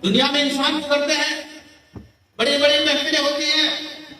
دنیا میں انسان گزرتے ہیں، بڑی بڑی محفلیں ہوتی ہیں،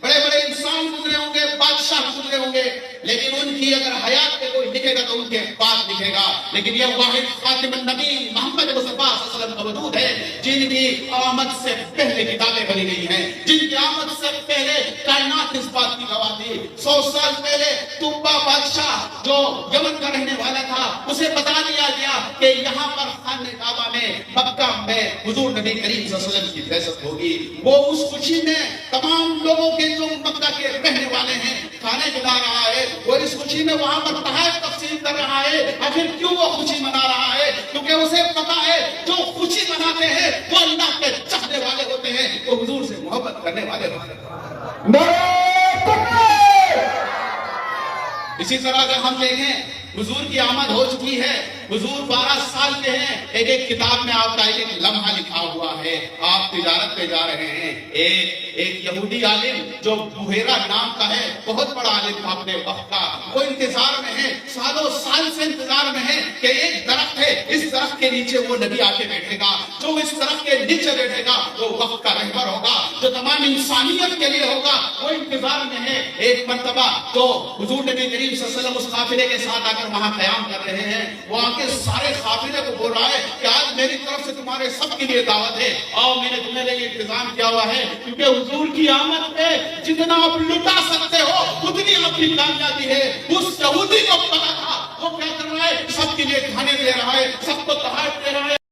بڑے بڑے انسان گزرے ہوں گے، بادشاہ گزرے ہوں گے، لیکن ان کی اگر حیات پہ کوئی لکھے گا تو ان کے بعد لکھے گا. لیکن یہ واحد خاتم النبی محمد مصطفیٰ صلی اللہ علیہ وسلم کا وجود ہے جن کی آمد سے پہلے کتابیں بنی گئی ہیں، جن کی آمد سے پہلے کائنات اس بات کی گواہ تھی. 100 سال پہلے توبہ بادشاہ جو یمن کا رہنے والا تھا، اسے بتا دیا گیا کہ یہاں پر خانہ کعبہ میں مکہ میں حضور نبی کریم صلی اللہ علیہ وسلم کی بعثت ہوگی. وہ اس خوشی میں تمام لوگوں کے جو مکہ کے رہنے والے ہیں کھانے کھلا رہا ہے، وہ اس خوشی میں وہاں پر تحائف تقسیم کر رہا ہے. آخر کیوں وہ خوشی منا رہا ہے؟ کیونکہ اسے پتا ہے جو خوشی مناتے ہیں وہ اللہ کے چاہنے والے ہوتے ہیں، وہ حضور سے محبت کرنے والے ہوتے ہیں. اسی طرح اگر ہم دیکھیں حضور کی آمد ہو چکی ہے، حضور 12 سال کے ہیں. ایک ایک کتاب میں آپ کا ایک ایک لمحہ لکھا ہوا ہے. آپ تجارت پہ جا رہے ہیں. ایک یہودی عالم جو بحیرہ نام کا ہے، بہت بڑا عالم تھا اپنے وقت کا، وہ انتظار میں ہے، سالوں سال سے انتظار میں ہے کہ ایک درخت ہے، اس درخت کے نیچے وہ نبی آ کے بیٹھے گا، جو اس درخت کے نیچے بیٹھے گا وہ وقت کا رہبر ہوگا، جو تمام انسانیت کے لیے ہوگا. وہ انتظار میں ہے. ایک مرتبہ تو حضور نبی کریم صلی اللہ علیہ وسلم اس قافلے کے ساتھ آ کر وہاں قیام کر رہے ہیں. وہ آ کے سارے قافلے کو بول رہا ہے کہ آج میری طرف سے تمہارے سب کے لیے دعوت ہے، اور میں نے تمہیں لیے انتظام کیا ہوا ہے، کیونکہ حضور کی آمد پہ جتنا آپ لٹا سکتے ہو اتنی آپ کی کامیابی ہے. اس یہودی کو پتا تھا وہ کیا کر رہا ہے، سب کے لیے کھانے دے رہا ہے، سب کو تحائف دے رہا ہے.